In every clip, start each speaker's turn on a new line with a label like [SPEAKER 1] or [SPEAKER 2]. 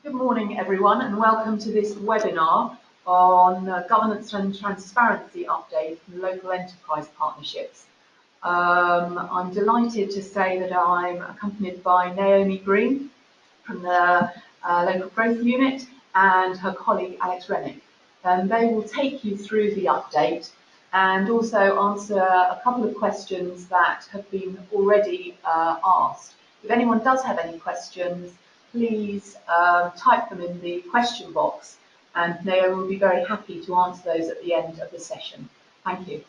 [SPEAKER 1] Good morning, everyone, and welcome to this webinar on governance and transparency update from local enterprise partnerships. I'm delighted to say that I'm accompanied by Naomi Green from the Local Growth Unit and her colleague Alex Rennick. They will take you through the update and also answer a couple of questions that have been already asked. If anyone does have any questions, please type them in the question box, and Naomi will be very happy to answer those at the end of the session. Thank you.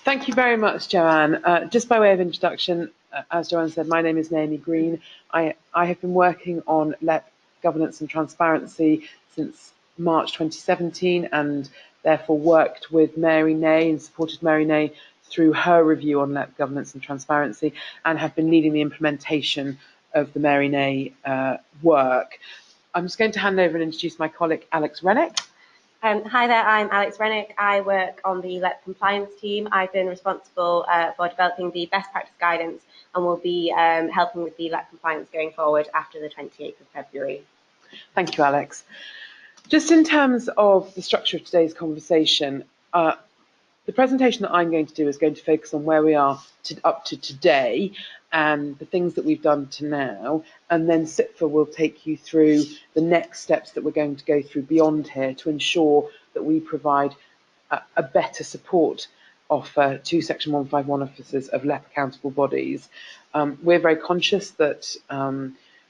[SPEAKER 2] Thank you very much, Joanne. Just by way of introduction, as Joanne said, my name is Naomi Green. I have been working on LEP governance and transparency since March 2017, and therefore worked with Mary Nay and supported Mary Nay through her review on LEP governance and transparency, and have been leading the implementation of the Mary Nay work. I'm just going to hand over and introduce my colleague Alex Rennick.
[SPEAKER 3] Hi there, I'm Alex Rennick. I work on the LEP compliance team. I've been responsible for developing the best practice guidance and will be helping with the LEP compliance going forward after the 28th of February.
[SPEAKER 2] Thank you, Alex. Just in terms of the structure of today's conversation, the presentation that I'm going to do is going to focus on where we are up to today and the things that we've done to now, and then CIPFA will take you through the next steps that we're going to go through beyond here to ensure that we provide a better support offer to Section 151 officers of LEP accountable bodies. We're very conscious that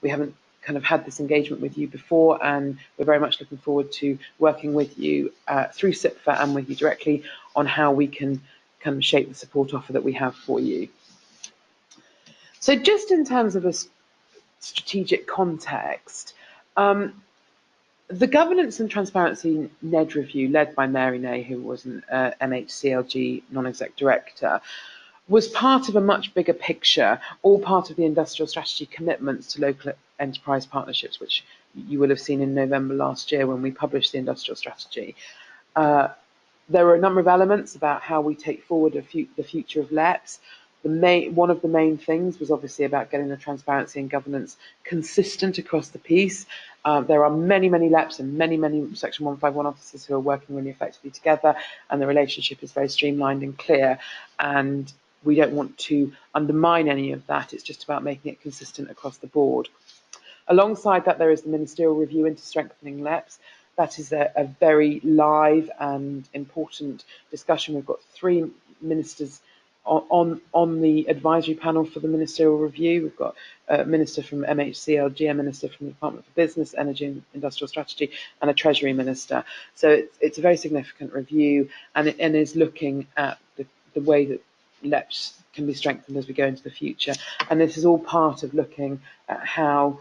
[SPEAKER 2] we haven't kind of had this engagement with you before, and we're very much looking forward to working with you through CIPFA and with you directly on how we can kind of shape the support offer that we have for you. So just in terms of a strategic context, the Governance and Transparency NED review led by Mary Nay, who was an MHCLG non-exec director, was part of a much bigger picture, all part of the industrial strategy commitments to local enterprise partnerships, which you will have seen in November last year when we published the industrial strategy. There were a number of elements about how we take forward the future of LEPs. One of the main things was obviously about getting the transparency and governance consistent across the piece. There are many, many LEPs and many, many Section 151 officers who are working really effectively together, and the relationship is very streamlined and clear. And we don't want to undermine any of that. It's just about making it consistent across the board. Alongside that, there is the ministerial review into strengthening LEPs. That is a very live and important discussion. We've got 3 ministers on the advisory panel for the ministerial review. We've got a minister from MHCLG, a minister from the Department for Business, Energy and Industrial Strategy, and a Treasury minister. So it's a very significant review, and is looking at the way that LEPs can be strengthened as we go into the future. And this is all part of looking at how,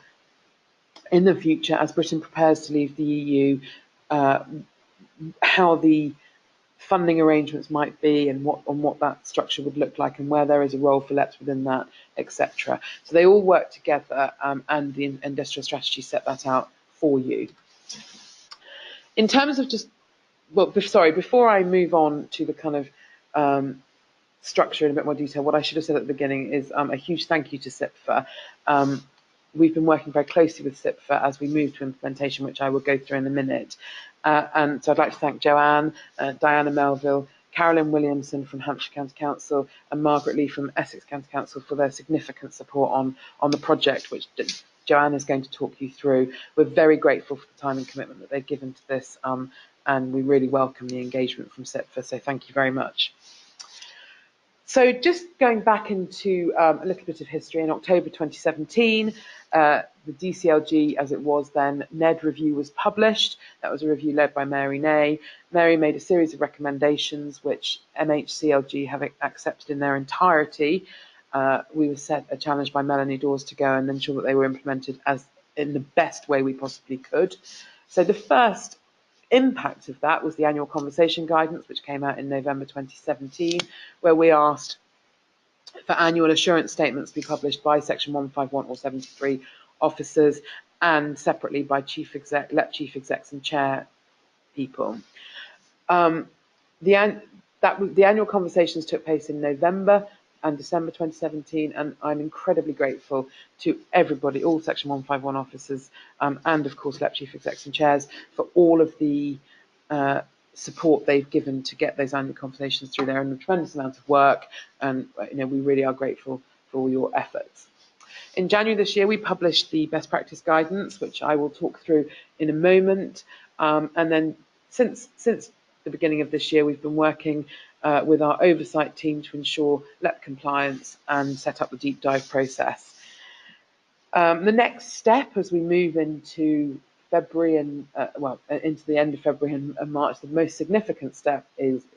[SPEAKER 2] in the future, as Britain prepares to leave the EU, how the funding arrangements might be, and what that structure would look like, and where there is a role for LEPs within that, etc. So they all work together, and the industrial strategy set that out for you. In terms of before I move on to the kind of structure in a bit more detail, what I should have said at the beginning is a huge thank you to CIPFA. We've been working very closely with CIPFA as we move to implementation, which I will go through in a minute. And so I'd like to thank Joanne, Diane Melville, Carolyn Williamson from Hampshire County Council, and Margaret Lee from Essex County Council for their significant support on the project, which Joanne is going to talk you through. We're very grateful for the time and commitment that they've given to this, and we really welcome the engagement from CIPFA, so thank you very much. So just going back into a little bit of history, in October 2017, the DCLG, as it was then, NED review was published. That was a review led by Mary Nay. Mary made a series of recommendations which MHCLG have accepted in their entirety. We were set a challenge by Melanie Dawes to go and ensure that they were implemented as in the best way we possibly could. So the first impact of that was the annual conversation guidance, which came out in November 2017, where we asked for annual assurance statements to be published by Section 151 or 73 officers, and separately by chief exec, LEP chief execs and chair people. The annual conversations took place in November, and December 2017, and I'm incredibly grateful to everybody, all Section 151 officers, and of course LEP Chief Execs and Chairs, for all of the support they've given to get those annual conversations through there, and a tremendous amount of work, and we really are grateful for all your efforts. In January this year, we published the best practice guidance, which I will talk through in a moment. And then since the beginning of this year, we've been working with our oversight team to ensure LEP compliance and set up the deep dive process. The next step as we move into February and into the end of February and March, the most significant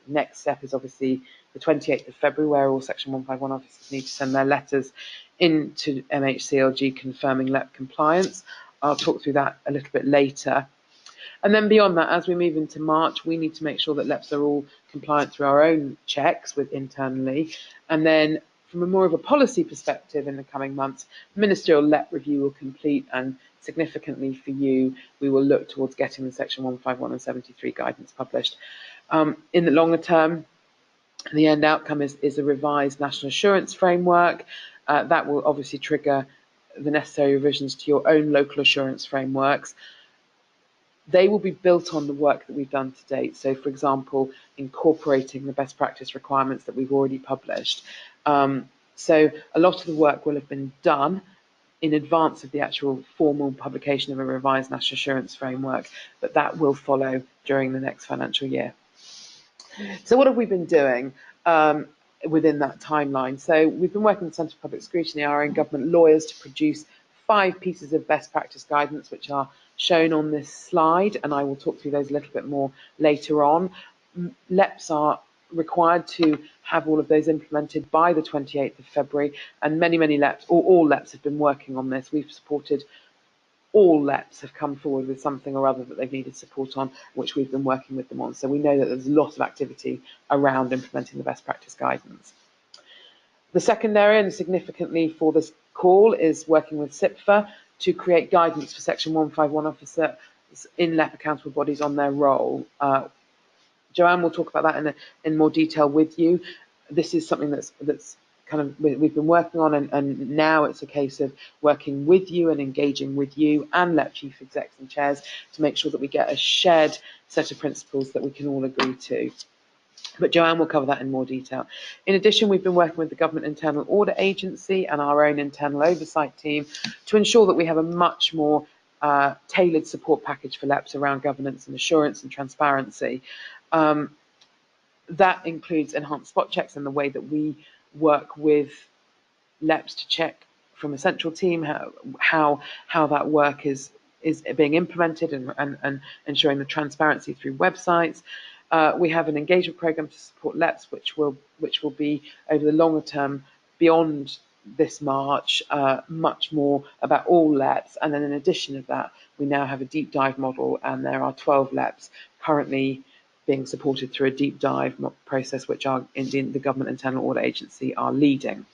[SPEAKER 2] next step is obviously the 28th of February, where all Section 151 officers need to send their letters into MHCLG confirming LEP compliance. I'll talk through that a little bit later. And then beyond that, as we move into March, we need to make sure that LEPs are all compliant through our own checks internally. And then from a more of a policy perspective in the coming months, ministerial LEP review will complete, and significantly for you, we will look towards getting the Section 151 and 73 guidance published. In the longer term, the end outcome is a revised national assurance framework. That will obviously trigger the necessary revisions to your own local assurance frameworks. They will be built on the work that we've done to date. So, for example, incorporating the best practice requirements that we've already published. So a lot of the work will have been done in advance of the actual formal publication of a revised national assurance framework, but that will follow during the next financial year. So what have we been doing within that timeline? So we've been working with the Centre for Public Scrutiny, our own government lawyers, to produce 5 pieces of best practice guidance, which are shown on this slide, and I will talk through those a little bit more later on. LEPs are required to have all of those implemented by the 28th of February, and many LEPs, or all LEPs, have been working on this. We've supported all LEPs have come forward with something or other that they've needed support on, which we've been working with them on. So we know that there's a lot of activity around implementing the best practice guidance. The second area, and significantly for this call, is working with CIPFA to create guidance for Section 151 officers in LEP accountable bodies on their role. Joanne will talk about that in more detail with you. This is something that's kind of we've been working on, and now it's a case of working with you and engaging with you and LEP Chief Execs and Chairs to make sure that we get a shared set of principles that we can all agree to. But Joanne will cover that in more detail. In addition, we've been working with the Government Internal Audit Agency and our own internal oversight team to ensure that we have a much more tailored support package for LEPs around governance and assurance and transparency. That includes enhanced spot checks and the way that we work with LEPs to check from a central team how that work is being implemented and ensuring the transparency through websites. We have an engagement program to support LEPs, which will be over the longer term beyond this March, much more about all LEPs. And then in addition to that, we now have a deep dive model, and there are 12 LEPs currently being supported through a deep dive process, which the Government Internal Audit Agency are leading.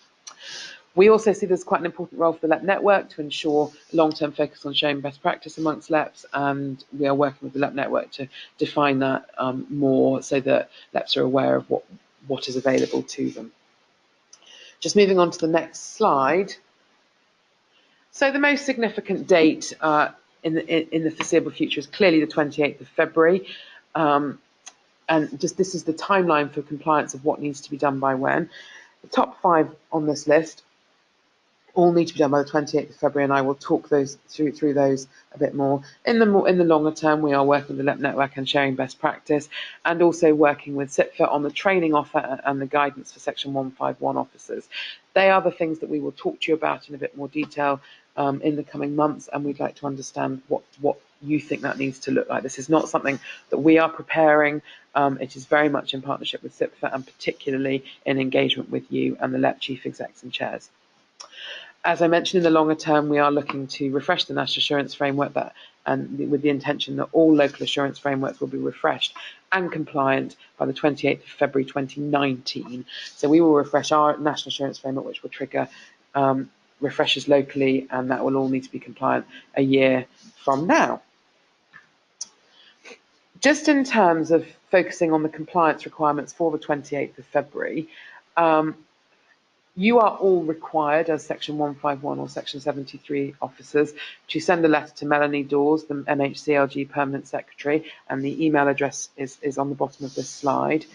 [SPEAKER 2] We also see there's quite an important role for the LEP network to ensure long-term focus on sharing best practice amongst LEPs, and we are working with the LEP network to define that more so that LEPs are aware of what is available to them. Just moving on to the next slide. So the most significant date in the foreseeable future is clearly the 28th of February. And just this is the timeline for compliance of what needs to be done by when. The top 5 on this list all need to be done by the 28th of February, and I will talk through those a bit more. In the longer term, we are working with the LEP network and sharing best practice, and also working with CIPFA on the training offer and the guidance for Section 151 officers. They are the things that we will talk to you about in a bit more detail in the coming months, and we'd like to understand what you think that needs to look like. This is not something that we are preparing. It is very much in partnership with CIPFA, and particularly in engagement with you and the LEP Chief Execs and Chairs. As I mentioned, in the longer term, we are looking to refresh the National Assurance Framework, and with the intention that all local assurance frameworks will be refreshed and compliant by the 28th of February 2019. So we will refresh our National Assurance Framework, which will trigger refreshers locally, and that will all need to be compliant a year from now. Just in terms of focusing on the compliance requirements for the 28th of February, You are all required as Section 151 or Section 73 officers to send a letter to Melanie Dawes, the MHCLG Permanent Secretary, and the email address is on the bottom of this slide.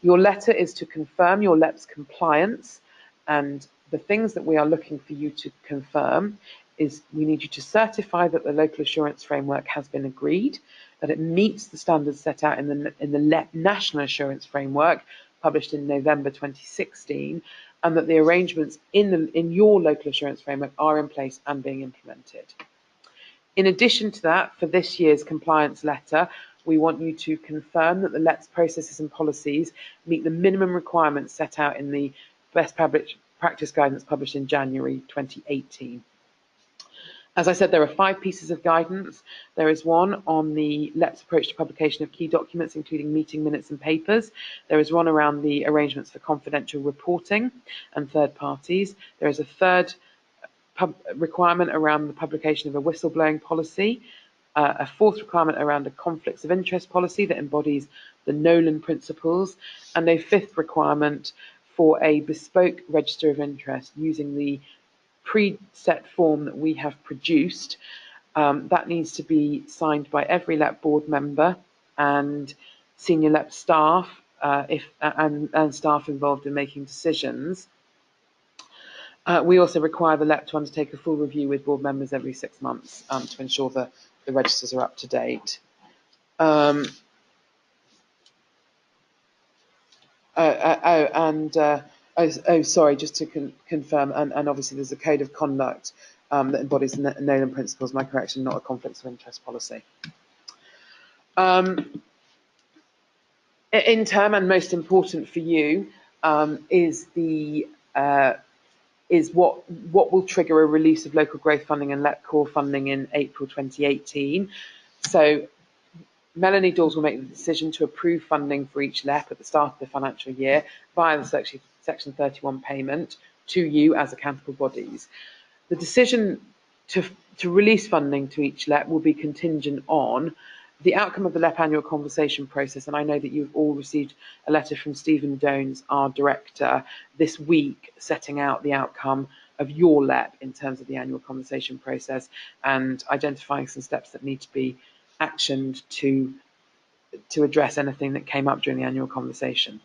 [SPEAKER 2] Your letter is to confirm your LEPs compliance, and the things that we are looking for you to confirm is we need you to certify that the local assurance framework has been agreed, that it meets the standards set out in the LEP National Assurance Framework published in November 2016, and that the arrangements in your local assurance framework are in place and being implemented. In addition to that, for this year's compliance letter, we want you to confirm that the LEPs processes and policies meet the minimum requirements set out in the best practice guidance published in January 2018. As I said, there are 5 pieces of guidance. There is one on the LEPs approach to publication of key documents, including meeting minutes and papers. There is one around the arrangements for confidential reporting and third parties. There is a third requirement around the publication of a whistleblowing policy, a fourth requirement around a conflicts of interest policy that embodies the Nolan principles, and a fifth requirement for a bespoke register of interest using the pre-set form that we have produced. That needs to be signed by every LEP board member and senior LEP staff and staff involved in making decisions. We also require the LEP to undertake a full review with board members every 6 months to ensure that the registers are up to date. Sorry, just to confirm, and obviously there's a code of conduct that embodies the Nolan principles, my correction, not a conflicts of interest policy. In term, and most important for you, is what will trigger a release of local growth funding and LEP core funding in April 2018. So Melanie Dawes will make the decision to approve funding for each LEP at the start of the financial year via the Section 31 payment to you as accountable bodies. The decision to release funding to each LEP will be contingent on the outcome of the LEP annual conversation process, and I know that you've all received a letter from Stephen Dones, our director, this week setting out the outcome of your LEP in terms of the annual conversation process and identifying some steps that need to be actioned to address anything that came up during the annual conversation.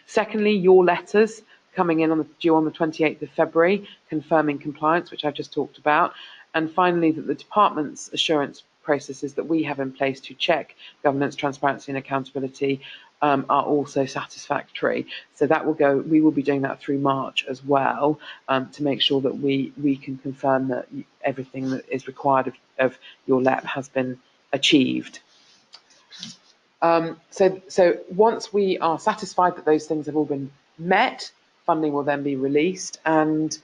[SPEAKER 2] Secondly, your letters coming in due on the 28th of February, confirming compliance, which I've just talked about. And finally, that the department's assurance processes that we have in place to check governance, transparency and accountability are also satisfactory. So that will go, we will be doing that through March as well, to make sure that we can confirm that everything that is required of your LEP has been achieved. So once we are satisfied that those things have all been met, funding will then be released, and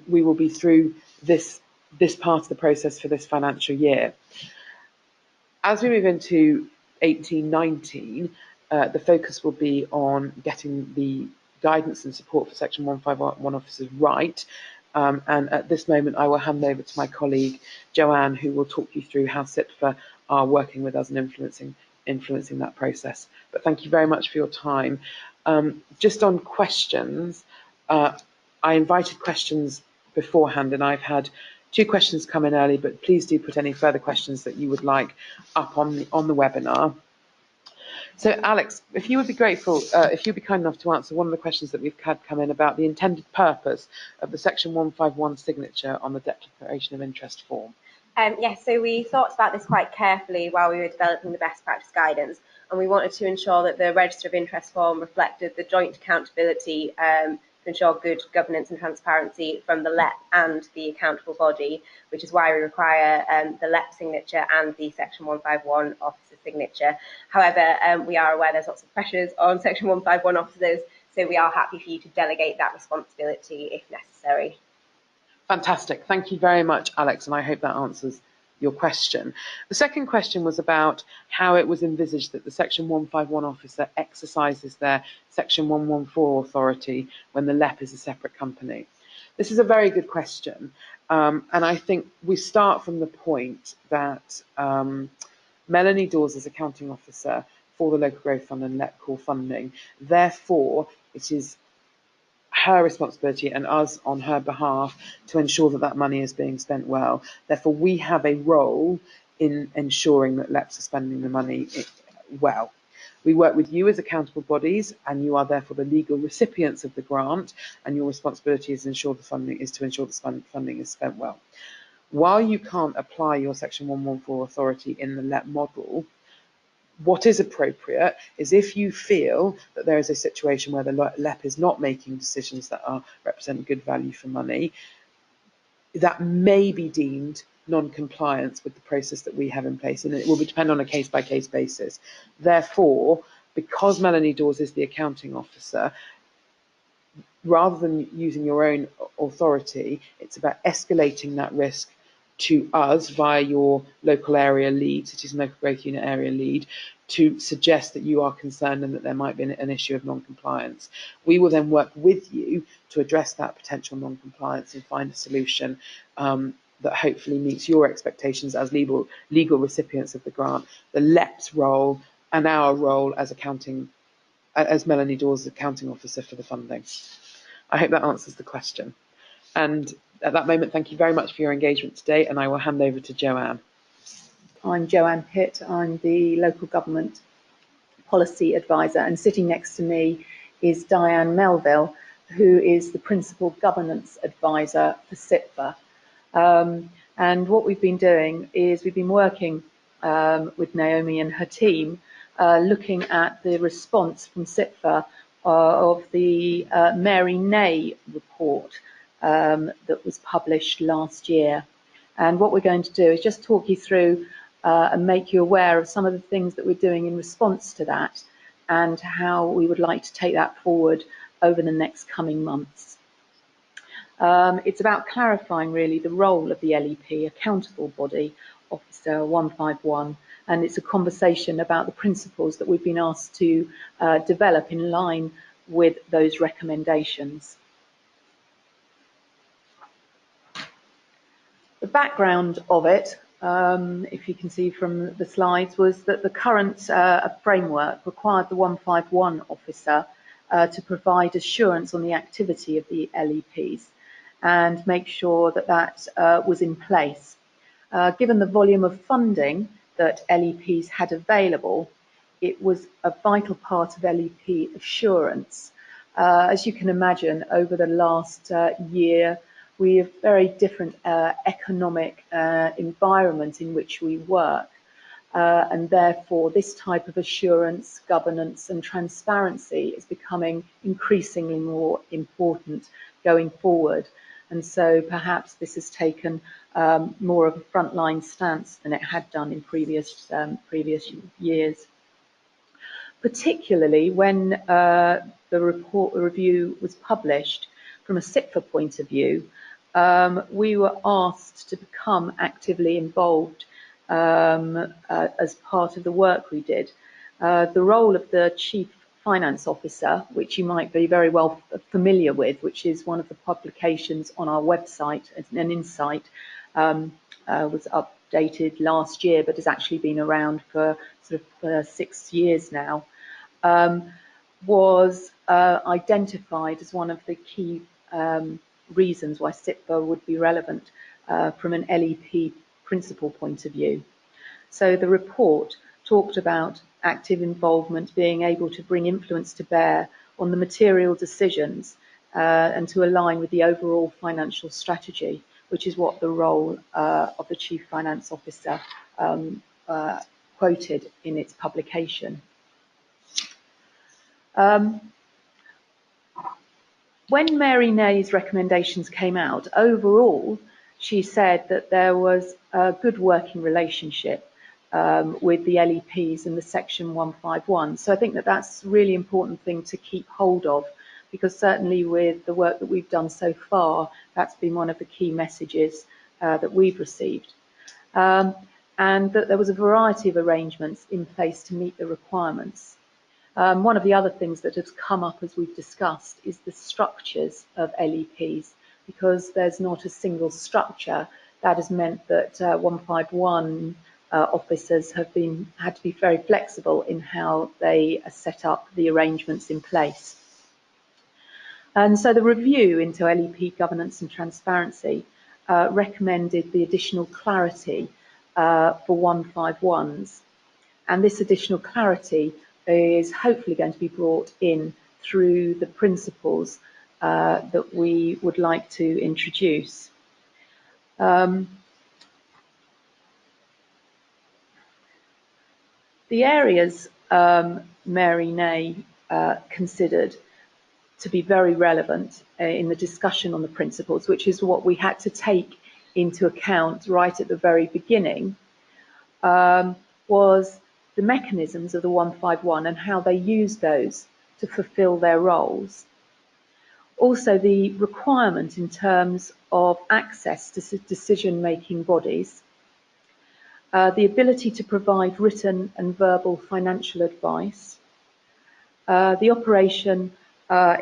[SPEAKER 2] we will be through this part of the process for this financial year. As we move into 18-19, the focus will be on getting the guidance and support for Section 151 officers right. And at this moment, I will hand over to my colleague, Joanne, who will talk you through how CIPFA are working with us and influencing that process. But thank you very much for your time. Just on questions, I invited questions beforehand, and I've had 2 questions come in early, but please do put any further questions that you would like up on the webinar. So Alex, if you would be grateful, if you'd be kind enough to answer one of the questions that we've had come in about the intended purpose of the Section 151 signature on the Declaration of Interest form.
[SPEAKER 3] Yes, so we thought about this quite carefully while we were developing the best practice guidance, and we wanted to ensure that the Register of Interest form reflected the joint accountability to ensure good governance and transparency from the LEP and the accountable body, which is why we require the LEP signature and the Section 151 officer signature. However, we are aware there's lots of pressures on Section 151 officers, so we are happy for you to delegate that responsibility if necessary.
[SPEAKER 2] Fantastic. Thank you very much, Alex, and I hope that answers your question. The second question was about how it was envisaged that the Section 151 officer exercises their Section 114 authority when the LEP is a separate company. This is a very good question, and I think we start from the point that Melanie Dawes is accounting officer for the Local Growth Fund and LEP core funding. Therefore, it is her responsibility and us on her behalf to ensure that that money is being spent well. Therefore, we have a role in ensuring that LEPs are spending the money well. We work with you as accountable bodies, and you are therefore the legal recipients of the grant, and your responsibility is to ensure the funding is spent well. While you can't apply your Section 114 authority in the LEP model, what is appropriate is if you feel that there is a situation where the LEP is not making decisions that represent good value for money, that may be deemed non-compliance with the process that we have in place, and it will depend on a case-by-case basis. Therefore, because Melanie Dawes is the accounting officer, rather than using your own authority, it's about escalating that risk to us via your local area lead, Cities and Local Growth Unit area lead, to suggest that you are concerned and that there might be an issue of non-compliance. We will then work with you to address that potential non-compliance and find a solution that hopefully meets your expectations as legal recipients of the grant, the LEP's role and our role as Melanie Dawes, accounting officer for the funding. I hope that answers the question. And at that moment, thank you very much for your engagement today, and I will hand over to Joanne.
[SPEAKER 1] I'm Joanne Pitt. I'm the local government policy advisor, and sitting next to me is Diane Melville, who is the principal governance advisor for CIPFA. And what we've been doing is we've been working with Naomi and her team, looking at the response from CIPFA of the Mary Nay report that was published last year. And what we're going to do is just talk you through and make you aware of some of the things that we're doing in response to that and how we would like to take that forward over the next coming months. It's about clarifying really the role of the LEP, accountable body, Officer 151, and it's a conversation about the principles that we've been asked to develop in line with those recommendations. The background of it, if you can see from the slides, was that the current framework required the 151 officer to provide assurance on the activity of the LEPs and make sure that that was in place. Given the volume of funding that LEPs had available, it was a vital part of LEP assurance. As you can imagine, over the last year, we have very different economic environment in which we work. And therefore, this type of assurance, governance and transparency is becoming increasingly more important going forward. And so perhaps this has taken more of a frontline stance than it had done in previous years. Particularly when the review was published from a CIPFA point of view, we were asked to become actively involved as part of the work we did. The role of the Chief Finance Officer, which you might be very well familiar with, which is one of the publications on our website, an insight, was updated last year, but has actually been around for sort of 6 years now, was identified as one of the key reasons why CIPFA would be relevant from an LEP principle point of view. So the report talked about active involvement, being able to bring influence to bear on the material decisions and to align with the overall financial strategy, which is what the role of the Chief Finance Officer quoted in its publication. When Mary Nay's recommendations came out, overall, she said that there was a good working relationship with the LEPs and the Section 151. So I think that that's a really important thing to keep hold of, because certainly with the work that we've done so far, that's been one of the key messages that we've received. And that there was a variety of arrangements in place to meet the requirements. One of the other things that has come up as we've discussed is the structures of LEPs, because there's not a single structure. That has meant that 151 officers have had to be very flexible in how they set up the arrangements in place. And so the review into LEP governance and transparency recommended the additional clarity for 151s. And this additional clarity is hopefully going to be brought in through the principles that we would like to introduce. The areas Mary Nay considered to be very relevant in the discussion on the principles, which is what we had to take into account right at the very beginning, was the mechanisms of the 151 and how they use those to fulfil their roles. Also, the requirement in terms of access to decision-making bodies, the ability to provide written and verbal financial advice, the operation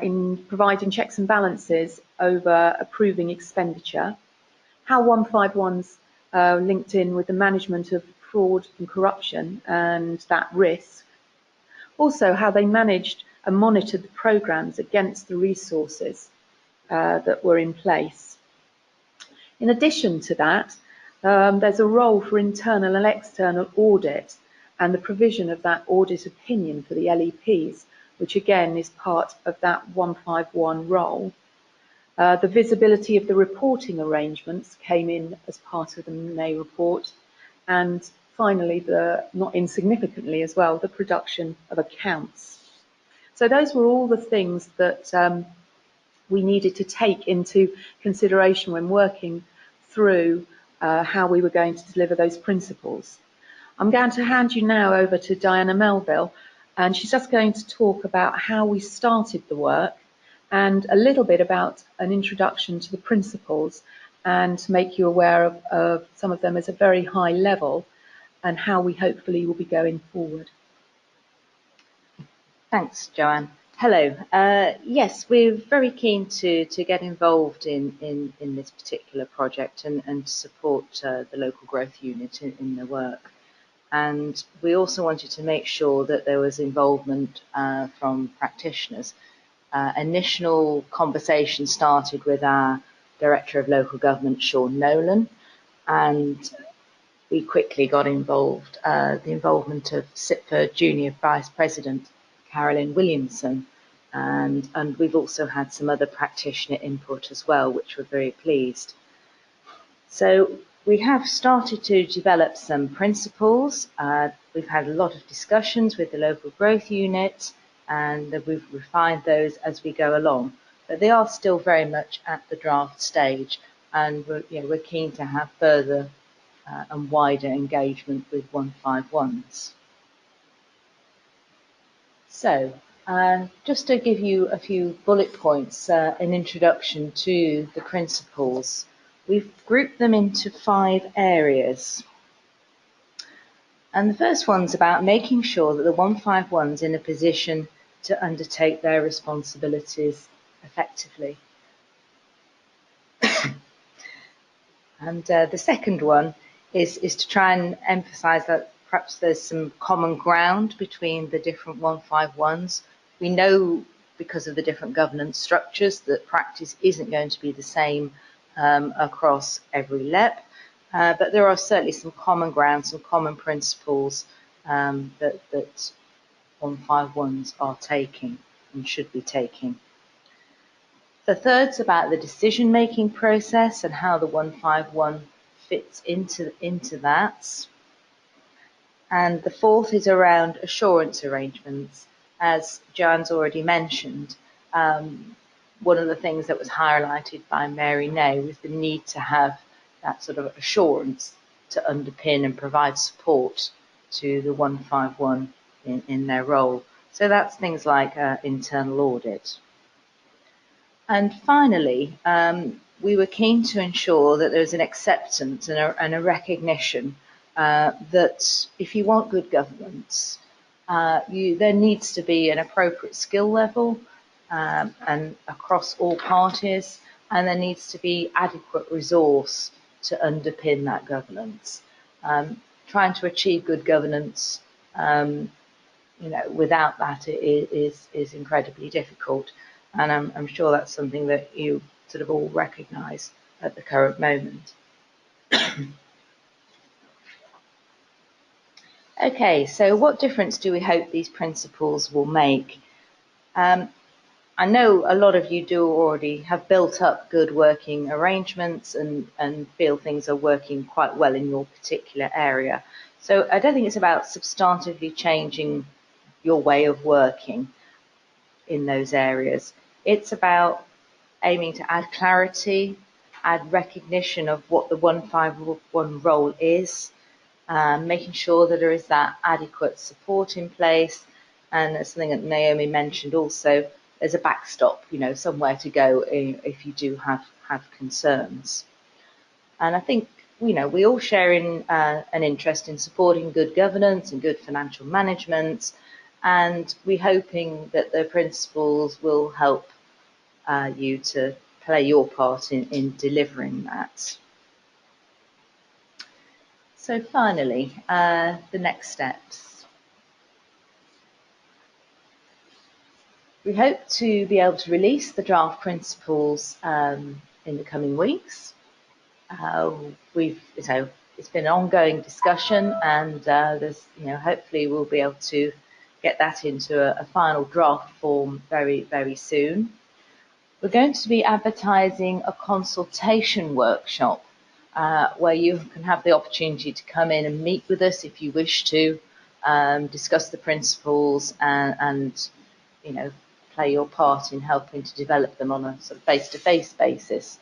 [SPEAKER 1] in providing checks and balances over approving expenditure, how 151s linked in with the management of fraud and corruption and that risk, also how they managed and monitored the programmes against the resources that were in place. In addition to that, there's a role for internal and external audit and the provision of that audit opinion for the LEPs, which again is part of that 151 role. The visibility of the reporting arrangements came in as part of the May report, and finally, not insignificantly as well, the production of accounts. So those were all the things that we needed to take into consideration when working through how we were going to deliver those principles. I'm going to hand you now over to Diane Melville, and she's just going to talk about how we started the work and a little bit about an introduction to the principles and to make you aware of some of them as a very high level and how we hopefully will be going forward.
[SPEAKER 4] Thanks, Joanne. Hello. Yes, we're very keen to get involved in this particular project and support the local growth unit in the work. And we also wanted to make sure that there was involvement from practitioners. Initial conversation started with our Director of Local Government, Sean Nolan, and we quickly got involved. The involvement of CIPFA Junior Vice President, Carolyn Williamson, and we've also had some other practitioner input as well, which we're very pleased. So we have started to develop some principles. We've had a lot of discussions with the local growth unit, and we've refined those as we go along. But they are still very much at the draft stage, and we're keen to have further and wider engagement with 151s. So, just to give you a few bullet points, an introduction to the principles, we've grouped them into 5 areas. And the first one's about making sure that the 151's in a position to undertake their responsibilities effectively. And the second one is to try and emphasise that perhaps there's some common ground between the different 151s. We know because of the different governance structures that practice isn't going to be the same across every LEP, but there are certainly some common ground, some common principles that 151s are taking and should be taking. The third's about the decision-making process and how the 151 fits into that. And the fourth is around assurance arrangements. As Joanne's already mentioned, one of the things that was highlighted by Mary Nay was the need to have that sort of assurance to underpin and provide support to the 151 in their role. So that's things like internal audit. And finally, we were keen to ensure that there was an acceptance and a recognition that if you want good governance, there needs to be an appropriate skill level and across all parties, and there needs to be adequate resource to underpin that governance. Trying to achieve good governance, without that is incredibly difficult. And I'm sure that's something that you sort of all recognise at the current moment. Okay, so what difference do we hope these principles will make? I know a lot of you do already have built up good working arrangements and feel things are working quite well in your particular area. So I don't think it's about substantively changing your way of working in those areas. It's about aiming to add clarity, add recognition of what the 151 role is, making sure that there is that adequate support in place, and as something that Naomi mentioned also, there's a backstop, somewhere to go if you do have concerns. And I think, we all share an interest in supporting good governance and good financial management, and we're hoping that the principles will help you to play your part in delivering that. So finally, the next steps. We hope to be able to release the draft principles in the coming weeks. It's been an ongoing discussion, and there's, hopefully we'll be able to get that into a final draft form very, very soon. We're going to be advertising a consultation workshop where you can have the opportunity to come in and meet with us if you wish to, discuss the principles and play your part in helping to develop them on a sort of face-to-face basis.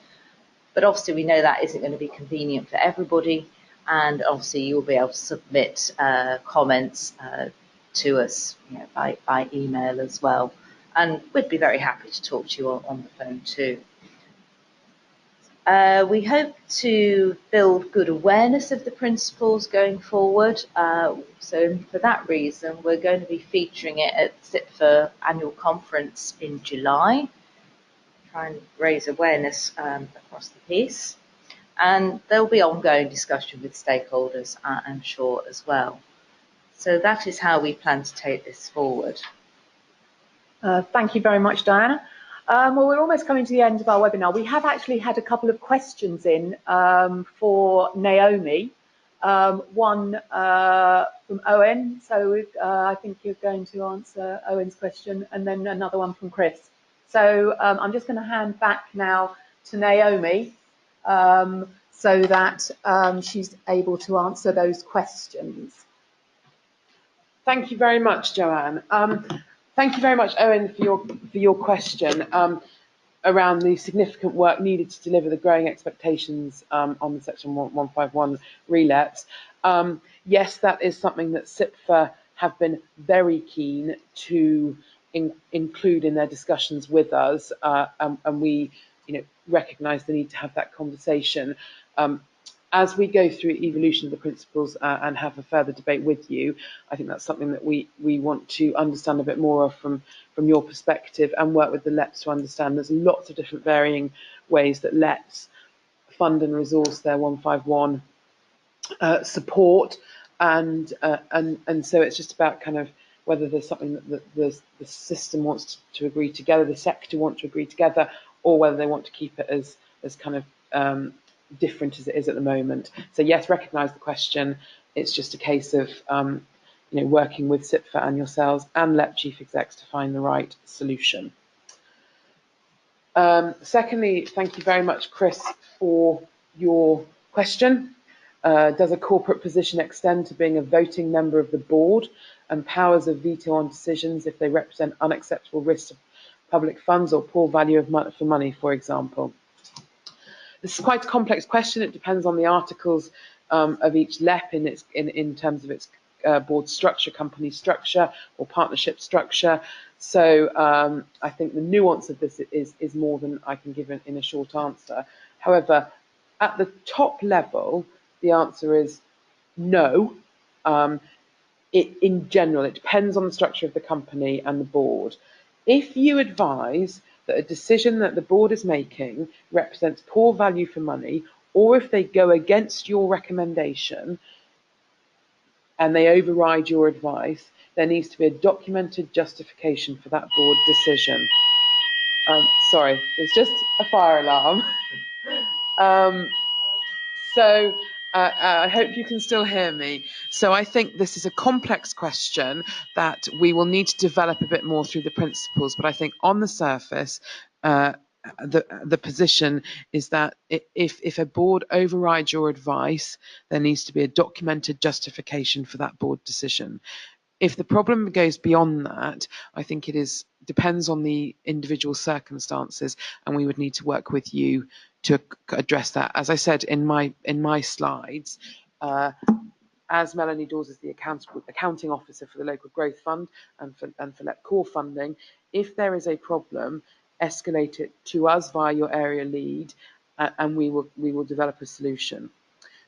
[SPEAKER 4] But obviously we know that isn't going to be convenient for everybody, and obviously you'll be able to submit comments to us by email as well. And we'd be very happy to talk to you on the phone too. We hope to build good awareness of the principles going forward. So for that reason, we're going to be featuring it at CIPFA annual conference in July. Try and raise awareness across the piece. And there'll be ongoing discussion with stakeholders, I'm sure, as well. So that is how we plan to take this forward.
[SPEAKER 1] Thank you very much, Diana. Well, we're almost coming to the end of our webinar. We have actually had a couple of questions in for Naomi. One from Owen, so I think you're going to answer Owen's question, and then another one from Chris. So I'm just going to hand back now to Naomi so that she's able to answer those questions.
[SPEAKER 2] Thank you very much, Joanne. Thank you very much, Owen, for your question around the significant work needed to deliver the growing expectations on the Section 151 RELEPs. Yes, that is something that CIPFA have been very keen to include in their discussions with us, and we recognise the need to have that conversation. As we go through evolution of the principles and have a further debate with you, I think that's something that we want to understand a bit more of from your perspective, and work with the LEPs to understand there's lots of different varying ways that LEPs fund and resource their 151 support, and so it's just about kind of whether there's something that the system wants to agree together, the sector want to agree together, or whether they want to keep it as kind of different as it is at the moment. So yes, recognise the question. It's just a case of working with CIPFA and yourselves and LEP chief execs to find the right solution. Secondly, thank you very much, Chris, for your question. Does a corporate position extend to being a voting member of the board and powers of veto on decisions if they represent unacceptable risks of public funds or poor value for money, for example? This is quite a complex question. It depends on the articles of each LEP in terms of its board structure, company structure, or partnership structure. So I think the nuance of this is more than I can give in a short answer. However, at the top level, the answer is no. In general, it depends on the structure of the company and the board. If you advise that a decision that the board is making represents poor value for money, or if they go against your recommendation and they override your advice, there needs to be a documented justification for that board decision. Sorry, there's just a fire alarm. So I hope you can still hear me. So I think this is a complex question that we will need to develop a bit more through the principles, but I think on the surface, the position is that if a board overrides your advice, there needs to be a documented justification for that board decision. If the problem goes beyond that, I think depends on the individual circumstances, and we would need to work with you to address that. As I said in my slides, as Melanie Dawes is the accounting officer for the local growth fund and for LEP core funding, if there is a problem, escalate it to us via your area lead, and we will develop a solution.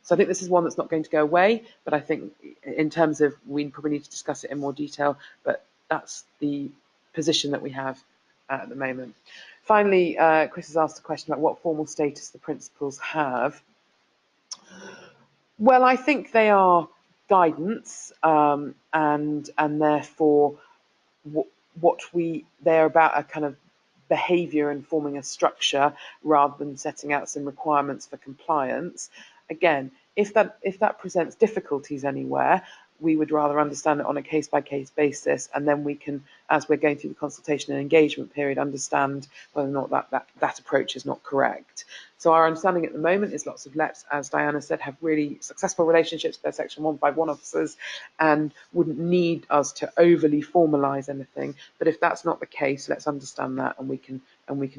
[SPEAKER 2] So I think this is one that's not going to go away, but I think in terms of, we probably need to discuss it in more detail, but that's the position that we have at the moment. Finally, Chris has asked a question about what formal status the principles have. Well, I think they are guidance, and therefore they're about a kind of behaviour and forming a structure rather than setting out some requirements for compliance. Again, if that presents difficulties anywhere, we would rather understand it on a case-by-case basis, and then we can, as we're going through the consultation and engagement period, understand whether or not that approach is not correct. So our understanding at the moment is lots of LEPs, as Diana said, have really successful relationships with their Section 151 officers and wouldn't need us to overly formalise anything. But if that's not the case, let's understand that, and we can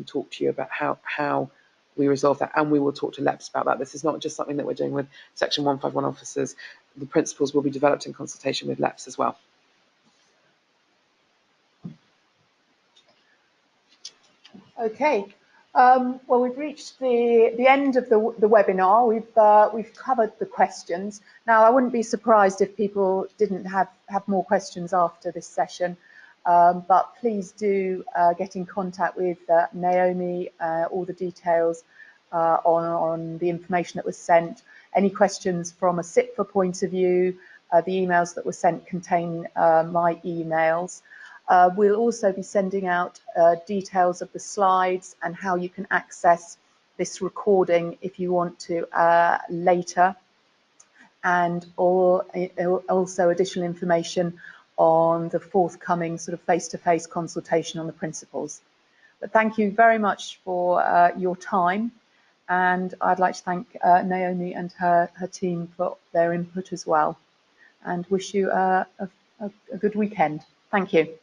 [SPEAKER 2] talk to you about how we resolve that, and we will talk to LEPs about that. This is not just something that we're doing with Section 151 officers. The principles will be developed in consultation with LEPs as well.
[SPEAKER 1] Okay. Well, we've reached the end of the webinar. We've covered the questions. Now, I wouldn't be surprised if people didn't have more questions after this session, but please do get in contact with Naomi. All the details on the information that was sent. Any questions from a CIPFA point of view, the emails that were sent contain my emails. We'll also be sending out details of the slides and how you can access this recording if you want to later, and also additional information on the forthcoming sort of face-to-face consultation on the principles. But thank you very much for your time, and I'd like to thank Naomi and her team for their input as well, and wish you a good weekend. Thank you.